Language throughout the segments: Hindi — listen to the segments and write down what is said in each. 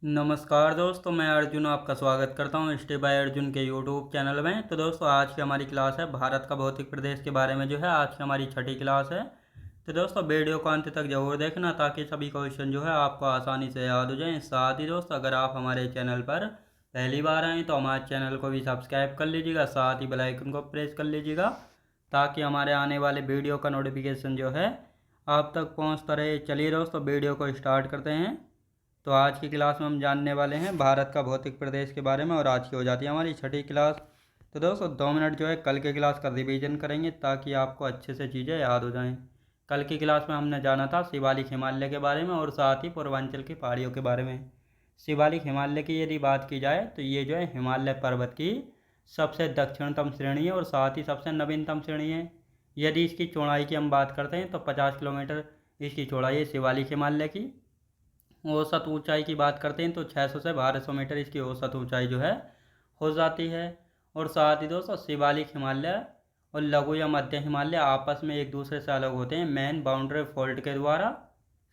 नमस्कार दोस्तों, मैं अर्जुन आपका स्वागत करता हूं स्टे बाय अर्जुन के यूट्यूब चैनल में। तो दोस्तों, आज की हमारी क्लास है भारत का भौतिक प्रदेश के बारे में। जो है आज की हमारी छठी क्लास है। तो दोस्तों, वीडियो को अंत तक जरूर देखना ताकि सभी क्वेश्चन जो है आपको आसानी से याद हो जाएं। साथ ही दोस्तों, अगर आप हमारे चैनल पर पहली बार आएँ तो हमारे चैनल को भी सब्सक्राइब कर लीजिएगा, साथ ही बेल आइकन को प्रेस कर लीजिएगा ताकि हमारे आने वाले वीडियो का नोटिफिकेशन जो है आप तक पहुँचता रहे। चलिए दोस्तों, वीडियो को स्टार्ट करते हैं। तो आज की क्लास में हम जानने वाले हैं भारत का भौतिक प्रदेश के बारे में, और आज की हो जाती है हमारी छठी क्लास। तो दोस्तों, 2 मिनट जो है कल के क्लास का रिवीजन करेंगे ताकि आपको अच्छे से चीज़ें याद हो जाएं। कल की क्लास में हमने जाना था शिवालिक हिमालय के बारे में और साथ ही पूर्वांचल की पहाड़ियों के बारे में। शिवालिक हिमालय की यदि बात की जाए तो ये जो है हिमालय पर्वत की सबसे दक्षिणतम श्रेणी है और साथ ही सबसे नवीनतम श्रेणी है। यदि इसकी चौड़ाई की हम बात करते हैं तो 50 किलोमीटर इसकी चौड़ाई है शिवालिक हिमालय की। औसत ऊंचाई की बात करते हैं तो 600 से 1200 मीटर इसकी औसत ऊंचाई जो है हो जाती है। और साथ ही दोस्तों, शिवालिक हिमालय और लघु या मध्य हिमालय आपस में एक दूसरे से अलग होते हैं मेन बाउंड्री फॉल्ट के द्वारा।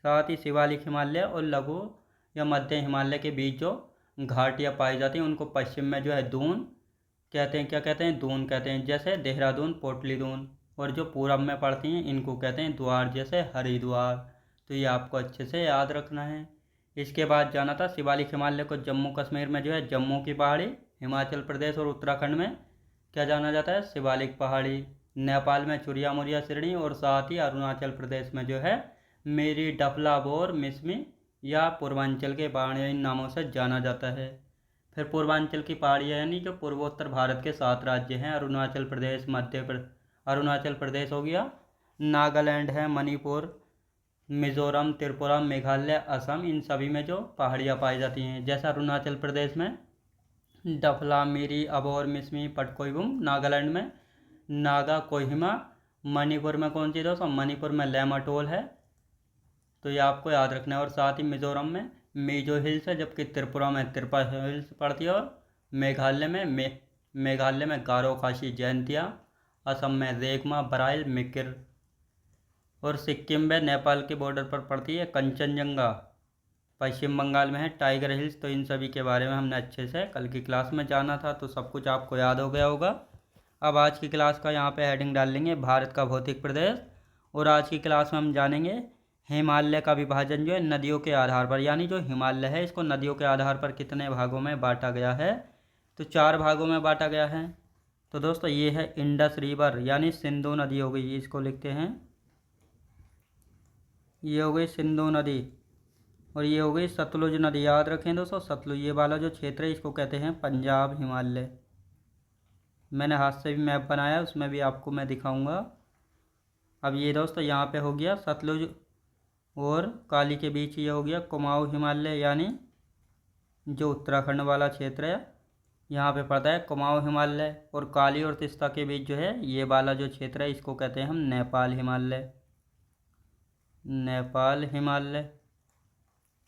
साथ ही शिवालिक हिमालय और लघु या मध्य हिमालय के बीच जो घाटियाँ पाई जाती हैं उनको पश्चिम में जो है दून कहते हैं। क्या कहते हैं? दून कहते हैं, जैसे देहरादून, पोटली दून। और जो पूरब में पड़ती हैं इनको कहते हैं द्वार, जैसे हरिद्वार। तो ये आपको अच्छे से याद रखना है। इसके बाद जाना था शिवालिक हिमालय को जम्मू कश्मीर में जो है जम्मू की पहाड़ी, हिमाचल प्रदेश और उत्तराखंड में क्या जाना जाता है? शिवालिक पहाड़ी। नेपाल में चुरिया मुरिया श्रेणी और साथ ही अरुणाचल प्रदेश में जो है मेरी डफला बोर मिसमी या पूर्वांचल के पहाड़ियाँ इन नामों से जाना जाता है। फिर पूर्वांचल की पहाड़ियाँ यानी जो पूर्वोत्तर भारत के 7 राज्य हैं, अरुणाचल प्रदेश, अरुणाचल प्रदेश हो गया, नागालैंड है, मणिपुर, मिजोरम, त्रिपुरा, मेघालय, असम, इन सभी में जो पहाड़ियाँ पाई जाती हैं। जैसे अरुणाचल प्रदेश में डफला, मिरी, अबोर, मिसमी, पटकोईगुम, नागालैंड में नागा कोहिमा, मणिपुर में कौन सी दोस्तों? मणिपुर में लेमाटोल है। तो ये आपको याद रखना है। और साथ ही मिजोरम में मीजो हिल्स है, जबकि त्रिपुरा में त्रिपुरा हिल्स पड़ती है। और मेघालय में गारो खासी जयंतिया, असम में रेगमा, बराइल, मिकिर। और सिक्किम में नेपाल के बॉर्डर पर पड़ती है कंचनजंगा। पश्चिम बंगाल में है टाइगर हिल्स। तो इन सभी के बारे में हमने अच्छे से कल की क्लास में जाना था, तो सब कुछ आपको याद हो गया होगा। अब आज की क्लास का यहाँ पे हेडिंग डाल लेंगे भारत का भौतिक प्रदेश। और आज की क्लास में हम जानेंगे हिमालय का विभाजन जो है नदियों के आधार पर, यानी जो हिमालय है इसको नदियों के आधार पर कितने भागों में बांटा गया है? तो 4 भागों में बांटा गया है। तो दोस्तों, ये है इंडस रिवर यानी सिंधु नदी हो गई, इसको लिखते हैं। ये हो गई सिंधु नदी और ये हो गई सतलुज नदी। याद रखें दोस्तों, सतलुज ये वाला जो क्षेत्र है इसको कहते हैं पंजाब हिमालय। मैंने हाथ से भी मैप बनाया, उसमें भी आपको मैं दिखाऊंगा। अब ये दोस्तों यहाँ पे हो गया सतलुज और काली के बीच ये हो गया कुमाऊँ हिमालय, यानी जो उत्तराखंड वाला क्षेत्र है यहाँ पे पड़ता है कुमाऊँ हिमालय। और काली और तिस्ता के बीच जो है ये वाला जो क्षेत्र है इसको कहते हैं हम नेपाल हिमालय। नेपाल हिमालय,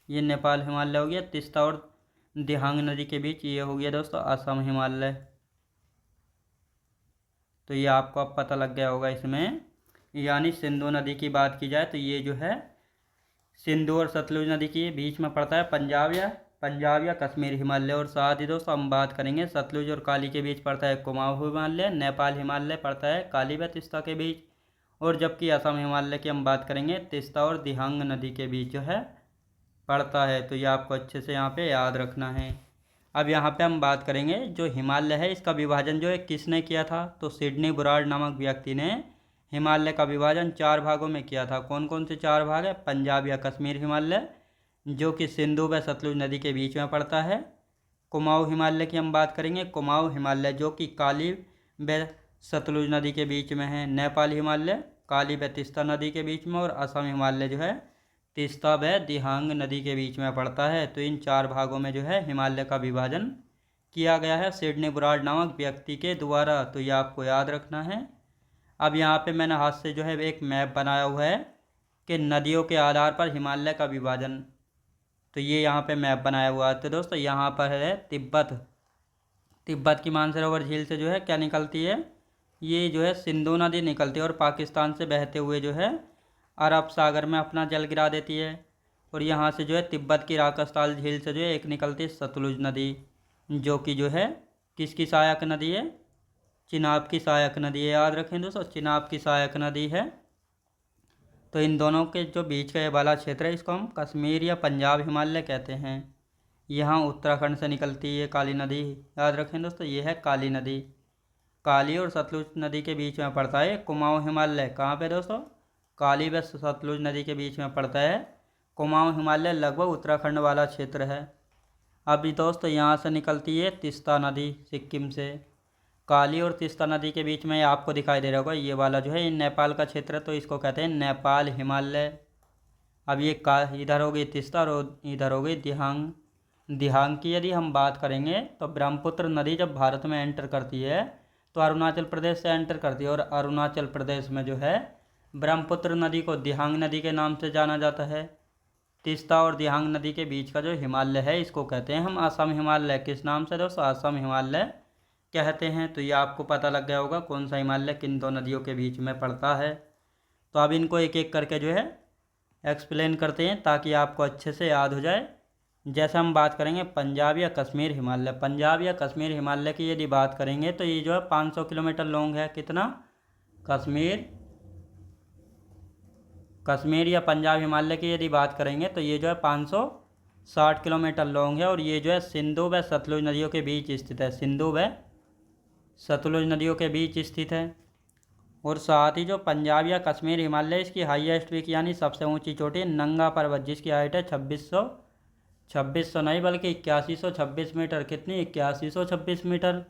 ये नेपाल हिमालय हो गया। तिस्ता और दिहांग नदी के बीच ये हो गया दोस्तों असम हिमालय। तो ये आपको अब पता लग गया होगा इसमें। यानी सिंधु नदी की बात की जाए तो ये जो है सिंधु और सतलुज नदी के बीच में पड़ता है पंजाब या कश्मीर हिमालय। और साथ ही दोस्तों हम बात करेंगे सतलुज और काली के बीच पड़ता है कुमाऊँ हिमालय। नेपाल हिमालय पड़ता है काली व तिस्ता के बीच। और जबकि असम हिमालय की हम बात करेंगे तिस्ता और दिहांग नदी के बीच जो है पड़ता है। तो ये आपको अच्छे से यहाँ पे याद रखना है। अब यहाँ पे हम बात करेंगे जो हिमालय है इसका विभाजन जो है किसने किया था? तो सिडनी बुराड नामक व्यक्ति ने हिमालय का विभाजन 4 भागों में किया था। कौन कौन से 4 भाग है? पंजाब या कश्मीर हिमालय जो कि सिंधु व सतलुज नदी के बीच में पड़ता है। कुमाऊँ हिमालय की हम बात करेंगे, कुमाऊँ हिमालय जो कि काली व सतलुज नदी के बीच में है। नेपाल हिमालय काली व तिस्ता नदी के बीच में। और असम हिमालय जो है तिस्ता व दिहांग नदी के बीच में पड़ता है। तो इन 4 भागों में जो है हिमालय का विभाजन किया गया है सिडनी बुराड नामक व्यक्ति के द्वारा। तो ये आपको याद रखना है। अब यहाँ पे मैंने हाथ से जो है एक मैप बनाया हुआ है कि नदियों के आधार पर हिमालय का विभाजन। तो ये यहाँ पे मैप बनाया हुआ है। तो दोस्तों यहाँ पर है तिब्बत की मानसरोवर झील से जो है क्या निकलती है? ये जो है सिंधु नदी निकलती है और पाकिस्तान से बहते हुए जो है अरब सागर में अपना जल गिरा देती है। और यहाँ से जो है तिब्बत की राकसताल झील से जो है एक निकलती है सतलुज नदी, जो कि जो है किसकी सहायक नदी है, चिनाब की सहायक नदी है। याद रखें दोस्तों, चिनाब की सहायक नदी है। तो इन दोनों के जो बीच का ये वाला क्षेत्र है इसको हम कश्मीर या पंजाब हिमालय कहते हैं। यहाँ उत्तराखंड से निकलती है काली नदी। याद रखें दोस्तों, ये है काली नदी। काली और सतलुज नदी के बीच में पड़ता है कुमाऊं हिमालय। कहाँ पे दोस्तों, काली व सतलुज नदी के बीच में पड़ता है कुमाऊं हिमालय, लगभग उत्तराखंड वाला क्षेत्र है। अभी दोस्तों यहाँ से निकलती है तीस्ता नदी सिक्किम से। काली और तीस्ता नदी के बीच में आपको दिखाई दे रहा होगा ये वाला जो है ये नेपाल का क्षेत्र है, तो इसको कहते हैं नेपाल हिमालय। अब ये इधर हो गई तीस्ता और इधर हो गई दिहांग। दिहांग की यदि हम बात करेंगे तो ब्रह्मपुत्र नदी जब भारत में एंटर करती है तो अरुणाचल प्रदेश से एंटर करती है, और अरुणाचल प्रदेश में जो है ब्रह्मपुत्र नदी को दिहांग नदी के नाम से जाना जाता है। तीस्ता और दिहांग नदी के बीच का जो हिमालय है इसको कहते हैं हम असम हिमालय। किस नाम से दोस्तों, असम हिमालय कहते हैं। तो ये आपको पता लग गया होगा कौन सा हिमालय किन दो नदियों के बीच में पड़ता है। तो अब इनको एक एक करके जो है एक्सप्लेन करते हैं ताकि आपको अच्छे से याद हो जाए। जैसे हम बात करेंगे पंजाब या कश्मीर हिमालय। पंजाब या कश्मीर हिमालय की यदि बात करेंगे तो ये जो है 500 किलोमीटर लॉन्ग है। कितना, कश्मीर या पंजाब हिमालय की यदि बात करेंगे तो ये जो है 560 किलोमीटर लॉन्ग है, और ये जो है सिंधु व सतलुज नदियों के बीच स्थित है। सिंधु व सतलुज नदियों के बीच स्थित है। और साथ ही जो पंजाब या कश्मीर हिमालय इसकी हाईएस्ट पीक यानी सबसे ऊंची चोटी नंगा पर्वत, जिसकी हाइट है 2600 नहीं बल्कि 8126 मीटर। कितनी, 8126 मीटर।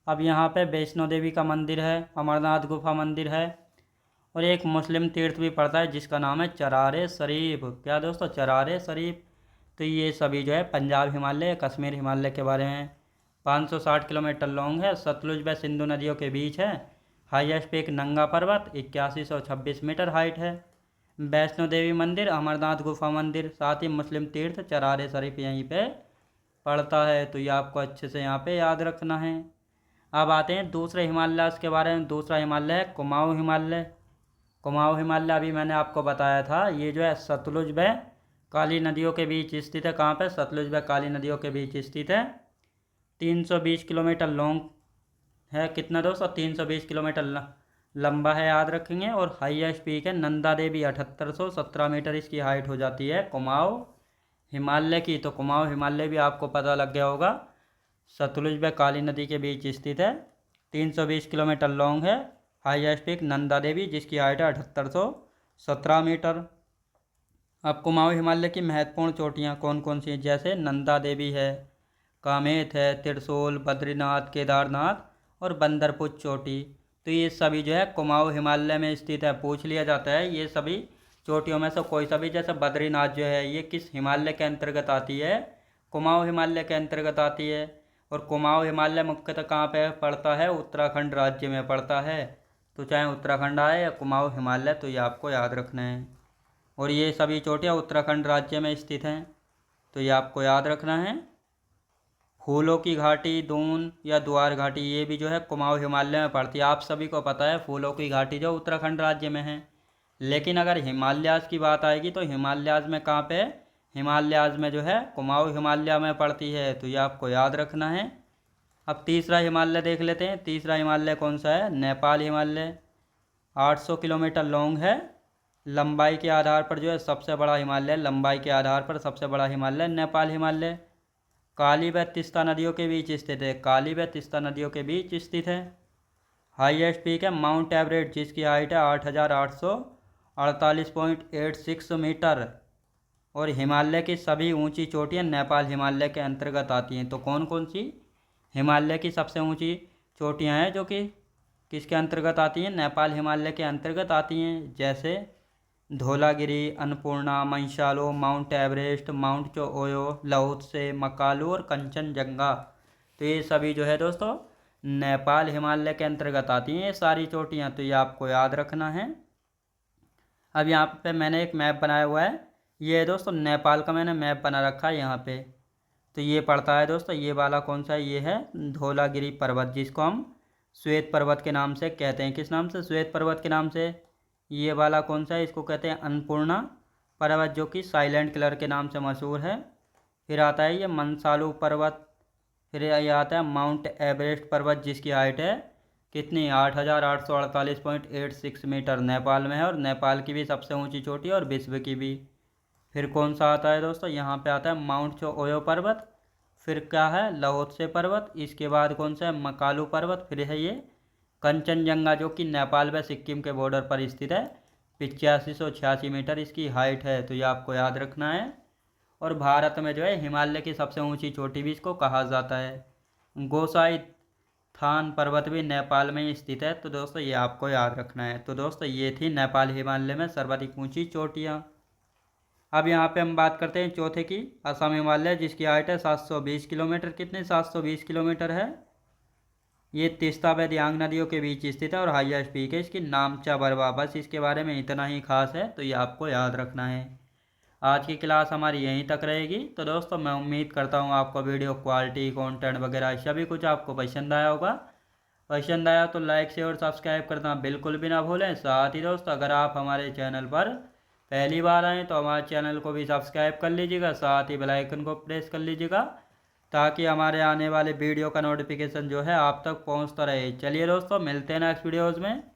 अब यहाँ पे वैष्णो देवी का मंदिर है, अमरनाथ गुफा मंदिर है, और एक मुस्लिम तीर्थ भी पड़ता है जिसका नाम है चरारे शरीफ। क्या दोस्तों, चरारे शरीफ। तो ये सभी जो है पंजाब हिमालय कश्मीर हिमालय के बारे में। 560 किलोमीटर लॉन्ग है, सतलुज व सिंधु नदियों के बीच है। हाईएस्ट पीक नंगा पर्वत 8126 मीटर हाइट है। वैष्णो देवी मंदिर, अमरनाथ गुफा मंदिर, साथ ही मुस्लिम तीर्थ चरारे शरीफ यहीं पे पड़ता है। तो ये आपको अच्छे से यहाँ पे याद रखना है। अब आते हैं दूसरे हिमालय के बारे में। दूसरा हिमालय है कुमाऊं हिमालय। कुमाऊं हिमालय अभी मैंने आपको बताया था, ये जो है सतलुज व काली नदियों के बीच स्थित है। कहाँ पे, सतलुज व काली नदियों के बीच स्थित है। 320 किलोमीटर लॉन्ग है। कितना दोस्तों, 320 किलोमीटर लंबा है, याद रखेंगे। और हाईएस्ट पीक है नंदा देवी 7817 मीटर इसकी हाइट हो जाती है कुमाऊं हिमालय की। तो कुमाऊं हिमालय भी आपको पता लग गया होगा, सतलुज व काली नदी के बीच स्थित है। 320 किलोमीटर लॉन्ग है। हाईएस्ट पीक नंदा देवी जिसकी हाइट है 7817 मीटर। अब कुमाऊं हिमालय की महत्वपूर्ण चोटियाँ कौन कौन सी हैं, जैसे नंदा देवी है, कामेत है, त्रिशूल, बद्रीनाथ, केदारनाथ और बंदरपुर चोटी। तो ये सभी जो है कुमाऊं हिमालय में स्थित है। पूछ लिया जाता है ये सभी चोटियों में से कोई सभी, जैसे बद्रीनाथ जो है ये किस हिमालय के अंतर्गत आती है, कुमाऊं हिमालय के अंतर्गत आती है। और कुमाऊं हिमालय मुख्यतः कहाँ पे पड़ता है, उत्तराखंड राज्य में पड़ता है। तो चाहे उत्तराखंड आए या कुमाऊं हिमालय, तो ये आपको याद रखना है। और ये सभी चोटियाँ उत्तराखंड राज्य में स्थित हैं, तो ये आपको याद रखना है। फूलों की घाटी, दून या द्वार घाटी, ये भी जो है कुमाऊं हिमालय में पड़ती है। आप सभी को पता है फूलों की घाटी जो उत्तराखंड राज्य में है। लेकिन अगर हिमालयाज की बात आएगी तो हिमालयाज में कहाँ पे, हिमालयाज में जो है कुमाऊं हिमालय में पड़ती है। तो ये आपको याद रखना है। अब तीसरा हिमालय देख लेते हैं। तीसरा हिमालय कौन सा है, नेपाल हिमालय। 800 किलोमीटर लॉन्ग है। लंबाई के आधार पर जो है सबसे बड़ा हिमालय, लंबाई के आधार पर सबसे बड़ा हिमालय नेपाल हिमालय। काली व तीस्ता नदियों के बीच स्थित है। काली व तीस्ता नदियों के बीच स्थित है। हाईएस्ट पीक है माउंट एवरेस्ट जिसकी हाइट है 8848.86 मीटर। और हिमालय की सभी ऊंची चोटियां नेपाल हिमालय के अंतर्गत आती हैं। तो कौन कौन सी हिमालय की सबसे ऊंची चोटियां हैं जो कि किसके अंतर्गत आती हैं, नेपाल हिमालय के अंतर्गत आती हैं, जैसे Dhaulagiri, Annapurna, Manaslu, Mount Everest, Mount Cho Oyu, Lhotse, Makalu और कंचनजंगा। तो ये सभी जो है दोस्तों नेपाल हिमालय के अंतर्गत आती हैं ये सारी चोटियाँ। तो ये आपको याद रखना है। अब यहाँ पे मैंने एक मैप बनाया हुआ है, ये है दोस्तों नेपाल का मैंने मैप बना रखा है यहाँ पे। तो ये पड़ता है दोस्तों, ये वाला कौन सा है, ये है धौलागिरी पर्वत जिसको हम श्वेत पर्वत के नाम से कहते हैं। किस नाम से, श्वेत पर्वत के नाम से। ये वाला कौन सा है, इसको कहते हैं अन्नपूर्णा पर्वत जो कि साइलेंट किलर के नाम से मशहूर है। फिर आता है ये मंसालू पर्वत। फिर ये आता है माउंट एवरेस्ट पर्वत जिसकी हाइट है कितनी 8,848.86 मीटर, नेपाल में है और नेपाल की भी सबसे ऊंची चोटी और विश्व की भी। फिर कौन सा आता है दोस्तों, यहाँ पे आता है माउंट चो ओयो पर्वत। फिर क्या है लाओत्से पर्वत। इसके बाद कौन सा है मकालू पर्वत। फिर है ये कंचनजंगा जो कि नेपाल व सिक्किम के बॉर्डर पर स्थित है, 8586 मीटर इसकी हाइट है, तो ये आपको याद रखना है। और भारत में जो है हिमालय की सबसे ऊंची चोटी भी इसको कहा जाता है। गोसाई थान पर्वत भी नेपाल में ही स्थित है, तो दोस्तों ये आपको याद रखना है। तो दोस्तों ये थी नेपाल हिमालय में सर्वाधिक ऊंची चोटियाँ। अब यहाँ पे हम बात करते हैं चौथे की, असम हिमालय जिसकी हाइट है 720 किलोमीटर। कितने 720 किलोमीटर है। ये तीस्ता व दियांग नदियों के बीच स्थित है और हाईएस्ट पीक है इसकी नामचा बरवा। बस इसके बारे में इतना ही खास है, तो ये आपको याद रखना है। आज की क्लास हमारी यहीं तक रहेगी। तो दोस्तों मैं उम्मीद करता हूँ आपको वीडियो क्वालिटी कंटेंट वगैरह सभी कुछ आपको पसंद आया होगा। पसंद आया तो लाइक शेयर और सब्सक्राइब करना बिल्कुल भी ना भूलें। साथ ही दोस्तों अगर आप हमारे चैनल पर पहली बार आएँ तो हमारे चैनल को भी सब्सक्राइब कर लीजिएगा, साथ ही बेल आइकन को प्रेस कर लीजिएगा ताकि हमारे आने वाले वीडियो का नोटिफिकेशन जो है आप तक पहुँचता रहे। चलिए दोस्तों मिलते हैं नेक्स्ट वीडियोज़ में।